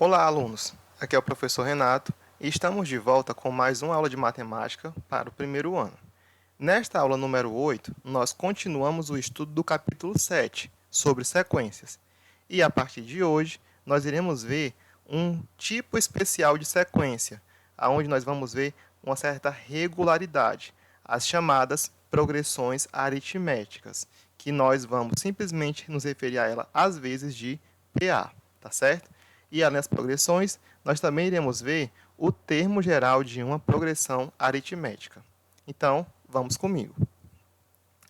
Olá, alunos! Aqui é o professor Renato e estamos de volta com mais uma aula de matemática para o primeiro ano. Nesta aula número 8, nós continuamos o estudo do capítulo 7, sobre sequências. E a partir de hoje, nós iremos ver um tipo especial de sequência, onde nós vamos ver uma certa regularidade, as chamadas progressões aritméticas, que nós vamos simplesmente nos referir a ela às vezes de PA, tá certo? E além das progressões, nós também iremos ver o termo geral de uma progressão aritmética. Então, vamos comigo.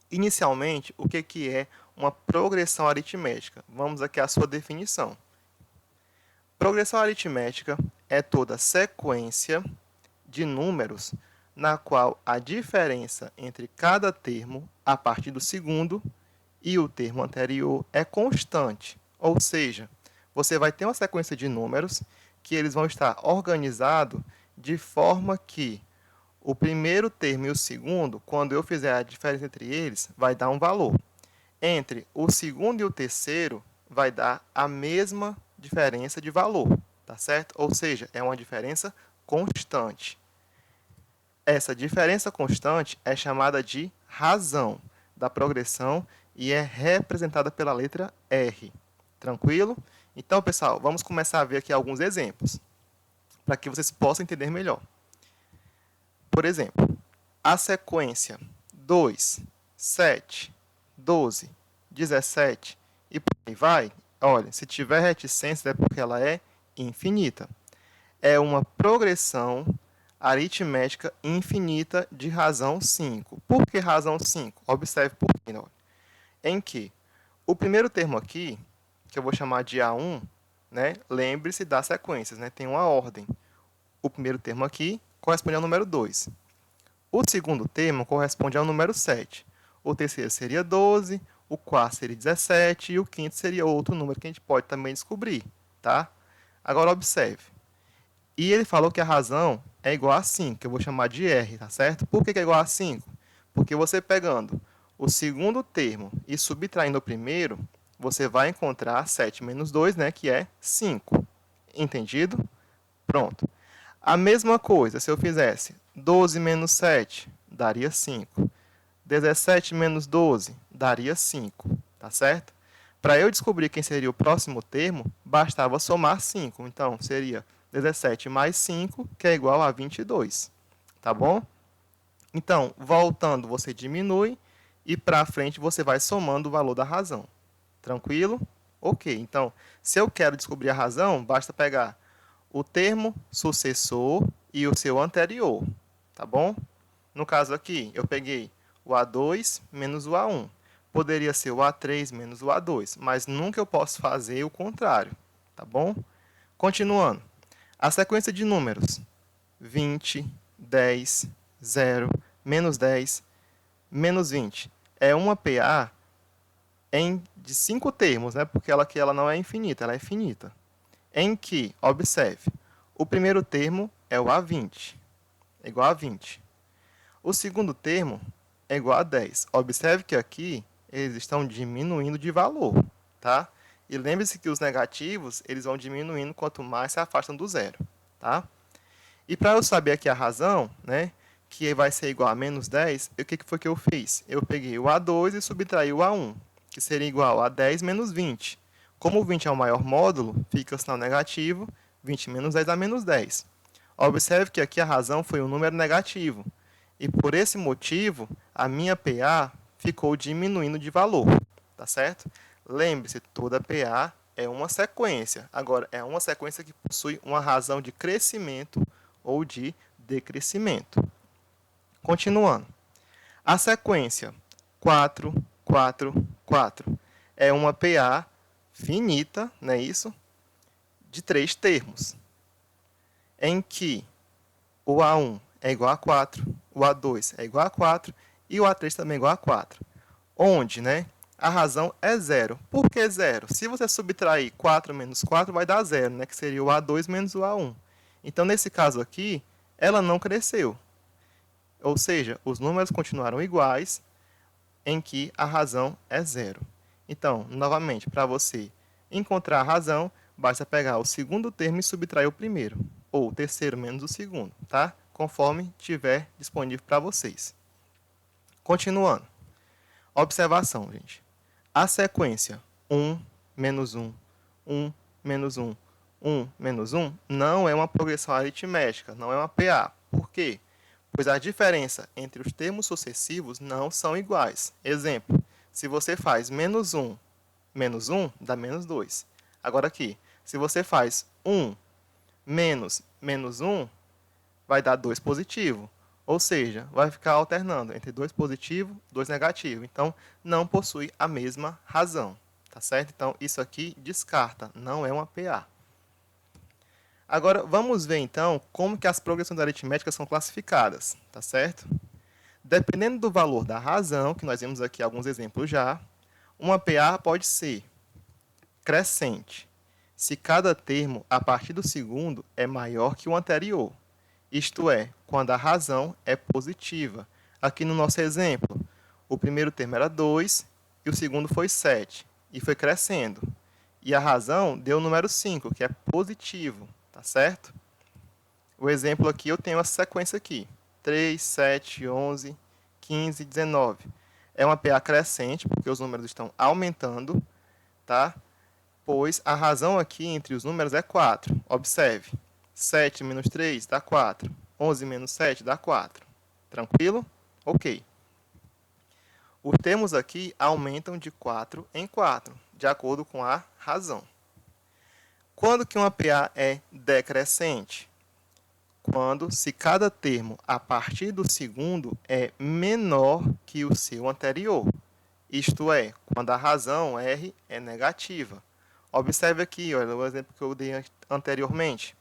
Inicialmente, o que é uma progressão aritmética? Vamos aqui à sua definição. Progressão aritmética é toda sequência de números na qual a diferença entre cada termo a partir do segundo e o termo anterior é constante, ou seja, você vai ter uma sequência de números que eles vão estar organizados de forma que o primeiro termo e o segundo, quando eu fizer a diferença entre eles, vai dar um valor. Entre o segundo e o terceiro, vai dar a mesma diferença de valor, tá certo? Ou seja, é uma diferença constante. Essa diferença constante é chamada de razão da progressão e é representada pela letra R. Tranquilo? Então, pessoal, vamos começar a ver aqui alguns exemplos, para que vocês possam entender melhor. Por exemplo, a sequência 2, 7, 12, 17 e por aí vai, olha, se tiver reticência é porque ela é infinita. É uma progressão aritmética infinita de razão 5. Por que razão 5? Observe por quê. Em que o primeiro termo aqui, que eu vou chamar de A1, né? Lembre-se das sequências, né? Tem uma ordem. O primeiro termo aqui corresponde ao número 2. O segundo termo corresponde ao número 7. O terceiro seria 12, o quarto seria 17 e o quinto seria outro número que a gente pode também descobrir, tá? Agora observe. E ele falou que a razão é igual a 5, que eu vou chamar de R, tá certo? Por que é igual a 5? Porque você pegando o segundo termo e subtraindo o primeiro, você vai encontrar 7 menos 2, né, que é 5. Entendido? Pronto. A mesma coisa, se eu fizesse 12 menos 7, daria 5. 17 menos 12, daria 5, tá certo? Para eu descobrir quem seria o próximo termo, bastava somar 5. Então, seria 17 mais 5, que é igual a 22, tá bom? Então, voltando, você diminui e para frente você vai somando o valor da razão. Tranquilo? Ok, então, se eu quero descobrir a razão, basta pegar o termo sucessor e o seu anterior, tá bom? No caso aqui, eu peguei o A2 menos o A1. Poderia ser o A3 menos o A2, mas nunca eu posso fazer o contrário, tá bom? Continuando. A sequência de números 20, 10, 0, menos 10, menos 20 é uma PA de 5 termos, né? Porque ela aqui ela não é infinita, ela é finita. Em que, observe, o primeiro termo é o A20, é igual a 20. O segundo termo é igual a 10. Observe que aqui eles estão diminuindo de valor, tá? E lembre-se que os negativos eles vão diminuindo quanto mais se afastam do zero, tá? E para eu saber aqui a razão, né, que vai ser igual a menos 10, o que foi que eu fiz? Eu peguei o A2 e subtraí o A1, que seria igual a 10 menos 20. Como o 20 é o maior módulo, fica o sinal negativo, 20 menos 10 dá menos 10. Observe que aqui a razão foi um número negativo. E por esse motivo, a minha PA ficou diminuindo de valor, tá certo? Lembre-se, toda PA é uma sequência. Agora, é uma sequência que possui uma razão de crescimento ou de decrescimento. Continuando. A sequência 4, 4, 4 é uma PA finita, não é isso? De 3 termos, em que o A1 é igual a 4, o A2 é igual a 4 e o A3 também é igual a 4. Onde, né, a razão é 0. Por que 0? Se você subtrair 4 menos 4, vai dar 0, né, que seria o A2 menos o A1. Então, nesse caso aqui, ela não cresceu. Ou seja, os números continuaram iguais, em que a razão é 0. Então, novamente, para você encontrar a razão, basta pegar o segundo termo e subtrair o primeiro, ou o terceiro menos o segundo, tá? Conforme tiver disponível para vocês. Continuando. Observação, gente. A sequência 1, menos 1, 1, menos 1, 1, menos 1 não é uma progressão aritmética, não é uma PA. Por quê? Pois a diferença entre os termos sucessivos não são iguais. Exemplo, se você faz menos 1, dá menos 2. Agora aqui, se você faz 1 menos menos 1, vai dar 2 positivo. Ou seja, vai ficar alternando entre 2 positivo e 2 negativo. Então, não possui a mesma razão. Tá certo? Então, isso aqui descarta, não é uma PA. Agora, vamos ver, então, como que as progressões aritméticas são classificadas. Tá certo? Dependendo do valor da razão, que nós vimos aqui alguns exemplos já, uma PA pode ser crescente, se cada termo, a partir do segundo, é maior que o anterior. Isto é, quando a razão é positiva. Aqui no nosso exemplo, o primeiro termo era 2 e o segundo foi 7. E foi crescendo. E a razão deu o número 5, que é positivo. Tá certo? O exemplo aqui, eu tenho a sequência aqui. 3, 7, 11, 15, 19. É uma PA crescente, porque os números estão aumentando, tá? Pois a razão aqui entre os números é 4. Observe. 7 menos 3 dá 4. 11 menos 7 dá 4. Tranquilo? Ok. Os termos aqui aumentam de 4 em 4, de acordo com a razão. Quando que uma PA é decrescente? Quando, se cada termo a partir do segundo é menor que o seu anterior. Isto é, quando a razão R é negativa. Observe aqui, olha, o exemplo que eu dei anteriormente.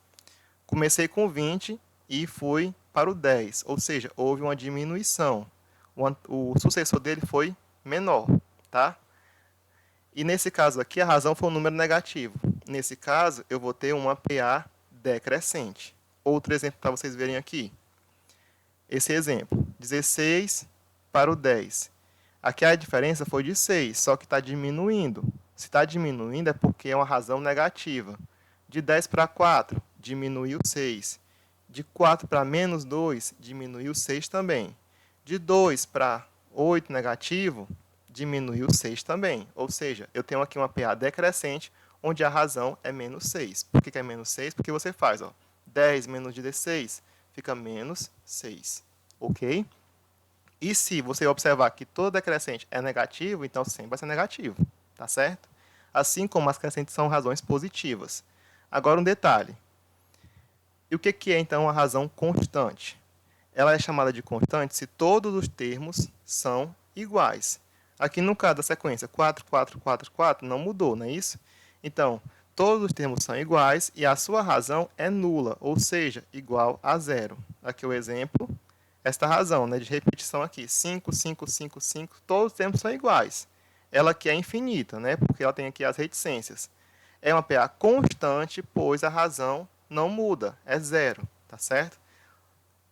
Comecei com 20 e fui para o 10, ou seja, houve uma diminuição. O sucessor dele foi menor, tá? E nesse caso aqui, a razão foi um número negativo. Nesse caso, eu vou ter uma PA decrescente. Outro exemplo para vocês verem aqui. Esse exemplo, 16 para o 10. Aqui a diferença foi de 6, só que está diminuindo. Se está diminuindo é porque é uma razão negativa. De 10 para 4, diminuiu 6. De 4 para menos 2, diminuiu 6 também. De 2 para 8 negativo, diminuiu 6 também. Ou seja, eu tenho aqui uma PA decrescente, onde a razão é menos 6. Por que é menos 6? Porque você faz, ó, 10 menos 16, fica menos 6. Ok? E se você observar que todo decrescente é negativo, então sempre vai ser negativo. Tá certo? Assim como as crescentes são razões positivas. Agora um detalhe. E o que é então a razão constante? Ela é chamada de constante se todos os termos são iguais. Aqui no caso da sequência 4, 4, 4, 4, não mudou, não é isso? Então, todos os termos são iguais e a sua razão é nula, ou seja, igual a zero. Aqui o exemplo, esta razão, né, de repetição aqui, 5, 5, 5, 5, todos os termos são iguais. Ela aqui é infinita, né, porque ela tem aqui as reticências. É uma PA constante, pois a razão não muda, é zero, tá certo?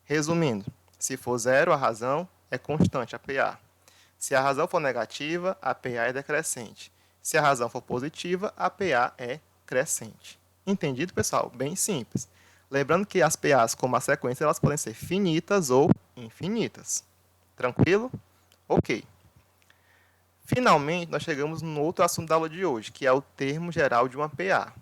Resumindo, se for zero, a razão é constante, a PA. Se a razão for negativa, a PA é decrescente. Se a razão for positiva, a PA é crescente. Entendido, pessoal? Bem simples. Lembrando que as PAs, como a sequência, elas podem ser finitas ou infinitas. Tranquilo? Ok. Finalmente, nós chegamos no outro assunto da aula de hoje, que é o termo geral de uma PA.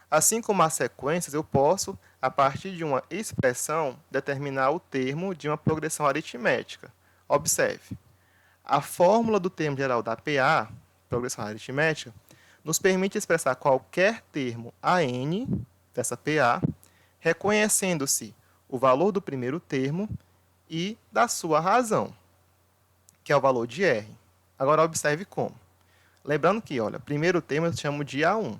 Assim como as sequências, eu posso, a partir de uma expressão, determinar o termo de uma progressão aritmética. Observe. A fórmula do termo geral da PA, progressão aritmética, nos permite expressar qualquer termo AN dessa PA, reconhecendo-se o valor do primeiro termo e da sua razão, que é o valor de R. Agora, observe como. Lembrando que, olha, primeiro termo eu chamo de A1.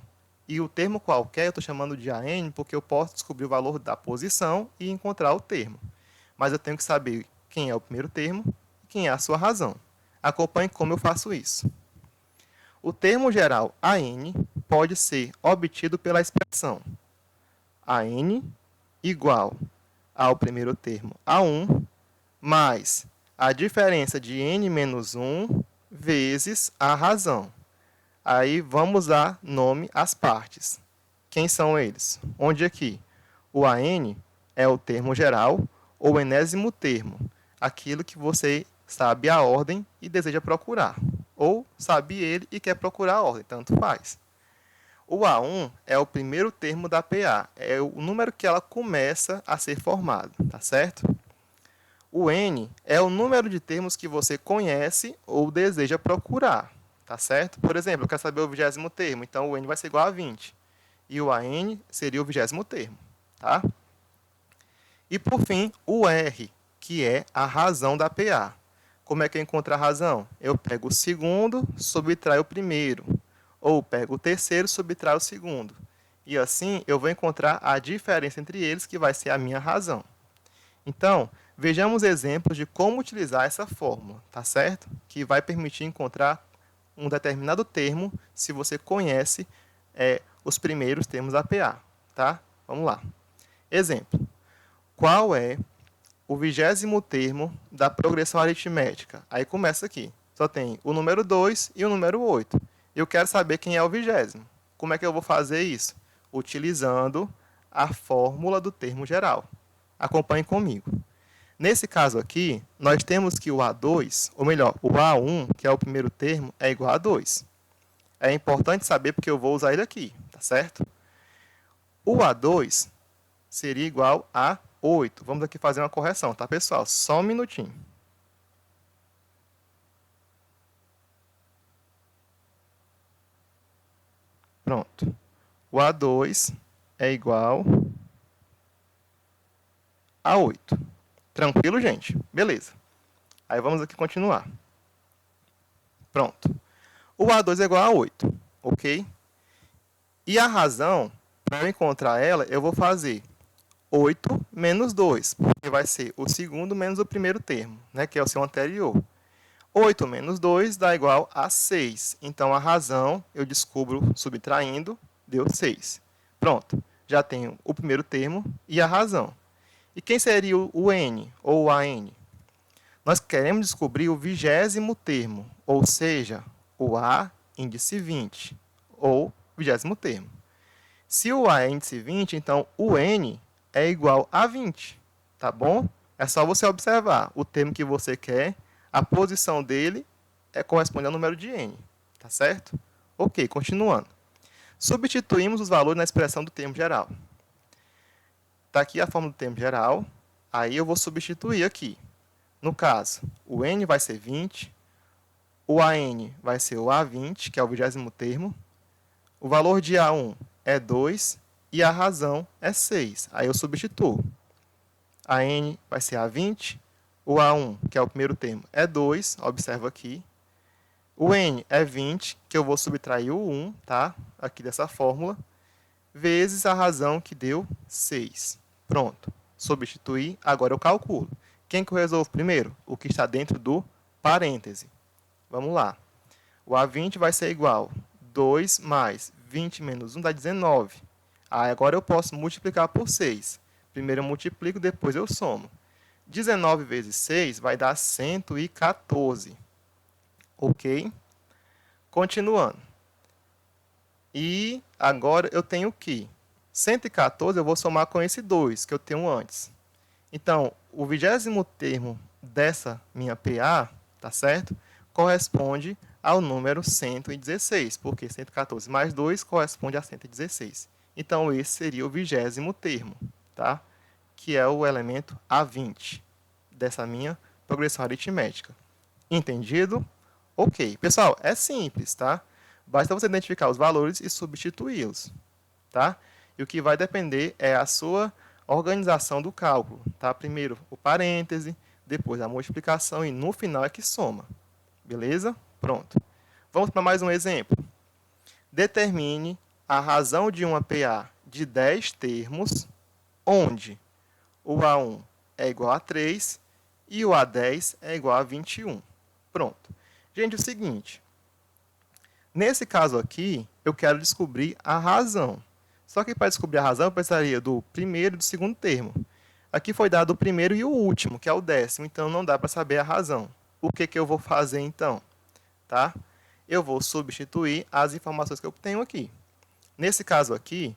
E o termo qualquer eu estou chamando de AN porque eu posso descobrir o valor da posição e encontrar o termo. Mas eu tenho que saber quem é o primeiro termo e quem é a sua razão. Acompanhe como eu faço isso. O termo geral AN pode ser obtido pela expressão AN igual ao primeiro termo A1 mais a diferença de N menos 1 vezes a razão. Aí vamos dar nome às partes, Quem são eles? Onde aqui? O AN é o termo geral ou o enésimo termo, aquilo que você sabe a ordem e deseja procurar, ou sabe ele e quer procurar a ordem, tanto faz. O A1 é o primeiro termo da PA, é o número que ela começa a ser formado, tá certo? O N é o número de termos que você conhece ou deseja procurar, tá certo? Por exemplo, eu quero saber o 20º termo, então o N vai ser igual a 20. E o AN seria o 20º termo, tá? E por fim, o R, que é a razão da PA. Como é que eu encontro a razão? Eu pego o segundo, subtraio o primeiro. Ou pego o terceiro, subtraio o segundo. E assim eu vou encontrar a diferença entre eles, que vai ser a minha razão. Então, vejamos exemplos de como utilizar essa fórmula, tá certo? Que vai permitir encontrar um determinado termo se você conhece os primeiros termos da PA, tá? Vamos lá. Exemplo. Qual é o 20º termo da progressão aritmética? Aí começa aqui. Só tem o número 2 e o número 8. Eu quero saber quem é o 20º. Como é que eu vou fazer isso? Utilizando a fórmula do termo geral. Acompanhe comigo. Nesse caso aqui, nós temos que o A2, ou melhor, o A1, que é o primeiro termo, é igual a 2. É importante saber porque eu vou usar ele aqui, tá certo? O A2 seria igual a 8. Vamos aqui fazer uma correção, tá, pessoal? Só um minutinho. Pronto. O A2 é igual a 8. Tranquilo, gente? Beleza. Aí vamos aqui continuar. Pronto. O A2 é igual a 8, ok? E a razão, para eu encontrar ela, eu vou fazer 8 menos 2, porque vai ser o segundo menos o primeiro termo, né, que é o seu anterior. 8 menos 2 dá igual a 6. Então, a razão eu descubro subtraindo, deu 6. Pronto, já tenho o primeiro termo e a razão. E quem seria o N, ou o AN? Nós queremos descobrir o 20º termo, ou seja, o A índice 20, ou 20º termo. Se o A é índice 20, então o N é igual a 20, tá bom? É só você observar o termo que você quer, a posição dele corresponde ao número de N, tá certo? Ok, continuando. Substituímos os valores na expressão do termo geral. Está aqui a fórmula do termo geral, aí eu vou substituir aqui. No caso, o N vai ser 20, o AN vai ser o A20, que é o 20º termo, o valor de A1 é 2 e a razão é 6. Aí eu substituo. A N vai ser A20, o A1, que é o primeiro termo, é 2, observa aqui. O N é 20, que eu vou subtrair o 1, tá? Aqui dessa fórmula, vezes a razão que deu 6. Pronto. Substituir, agora eu calculo. Quem que eu resolvo primeiro? O que está dentro do parêntese. Vamos lá. O A20 vai ser igual a 2 mais 20 menos 1 dá 19. Aí agora eu posso multiplicar por 6. Primeiro eu multiplico, depois eu somo. 19 vezes 6 vai dar 114. Ok? Continuando. E agora eu tenho que 114 eu vou somar com esse 2 que eu tenho antes. Então, o 20º termo dessa minha PA, tá certo? Corresponde ao número 116, porque 114 mais 2 corresponde a 116. Então, esse seria o 20º termo, tá? Que é o elemento A20 dessa minha progressão aritmética. Entendido? Ok. Pessoal, é simples, tá? Basta você identificar os valores e substituí-los, tá? E o que vai depender é a sua organização do cálculo, tá? Primeiro o parêntese, depois a multiplicação e no final é que soma. Beleza? Pronto. Vamos para mais um exemplo. Determine a razão de uma PA de 10 termos, onde o A1 é igual a 3 e o A10 é igual a 21. Pronto. Gente, é o seguinte. Nesse caso aqui, eu quero descobrir a razão. Só que para descobrir a razão, eu precisaria do primeiro e do segundo termo. Aqui foi dado o primeiro e o último, que é o 10º, então não dá para saber a razão. O que eu vou fazer então? Tá? Eu vou substituir as informações que eu tenho aqui. Nesse caso aqui,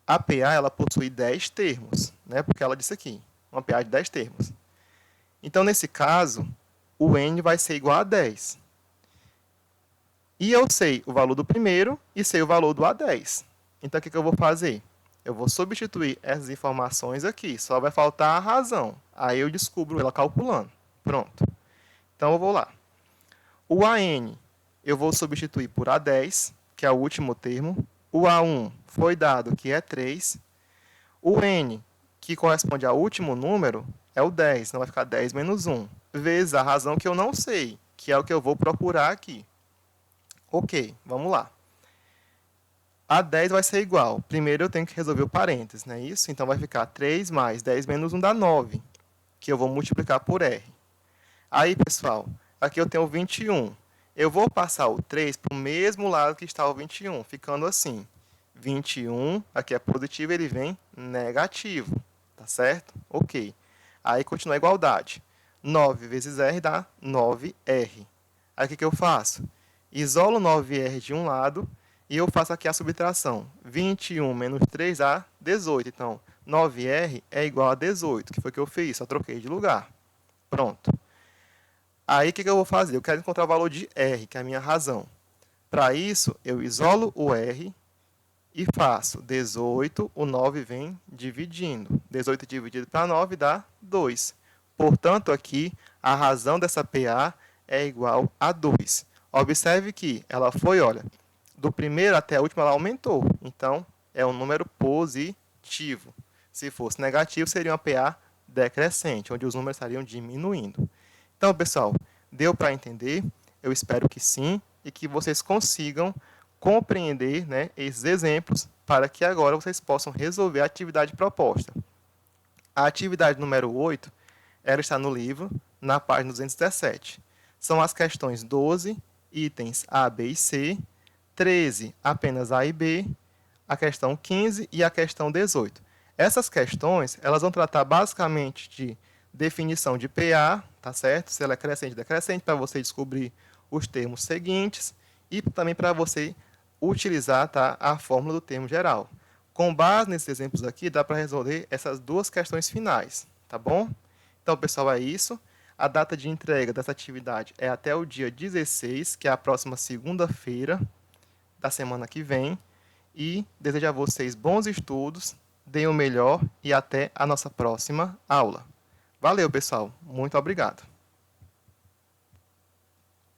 a PA ela possui 10 termos, né? Porque ela disse aqui, uma PA de 10 termos. Então, nesse caso, o N vai ser igual a 10. E eu sei o valor do primeiro e sei o valor do A10. Então, o que eu vou fazer? Eu vou substituir essas informações aqui. Só vai faltar a razão. Aí eu descubro ela calculando. Pronto. Então, eu vou lá. O AN eu vou substituir por A10, que é o último termo. O A1 foi dado que é 3. O N, que corresponde ao último número, é o 10. Então, vai ficar 10 menos 1. Vezes a razão que eu não sei, que é o que eu vou procurar aqui. Ok, vamos lá. A 10 vai ser igual. Primeiro eu tenho que resolver o parênteses, não é isso? Então vai ficar 3 mais 10 menos 1 dá 9, que eu vou multiplicar por R. Aí, pessoal, aqui eu tenho 21. Eu vou passar o 3 para o mesmo lado que está o 21, ficando assim. 21, aqui é positivo, ele vem negativo. Tá certo? Ok. Aí continua a igualdade. 9 vezes R dá 9R. Aí o que eu faço? Isolo 9R de um lado e eu faço aqui a subtração. 21 menos 3 dá 18. Então, 9R é igual a 18, que foi o que eu fiz, só troquei de lugar. Pronto. Aí, o que eu vou fazer? Eu quero encontrar o valor de R, que é a minha razão. Para isso, eu isolo o R e faço 18, o 9 vem dividindo. 18 dividido para 9 dá 2. Portanto, aqui, a razão dessa PA é igual a 2. Observe que ela foi, olha, do primeiro até a última ela aumentou. Então, é um número positivo. Se fosse negativo, seria uma PA decrescente, onde os números estariam diminuindo. Então, pessoal, deu para entender? Eu espero que sim, e que vocês consigam compreender, né, esses exemplos para que agora vocês possam resolver a atividade proposta. A atividade número 8, ela está no livro, na página 217. São as questões 12, itens A, B e C, 13, apenas A e B, a questão 15 e a questão 18. Essas questões, elas vão tratar basicamente de definição de PA, tá certo? Se ela é crescente ou decrescente, para você descobrir os termos seguintes e também para você utilizar, tá, a fórmula do termo geral. Com base nesses exemplos aqui, dá para resolver essas duas questões finais, tá bom? Então, pessoal, é isso. A data de entrega dessa atividade é até o dia 16, que é a próxima segunda-feira da semana que vem. E desejo a vocês bons estudos, deem o melhor e até a nossa próxima aula. Valeu, pessoal. Muito obrigado.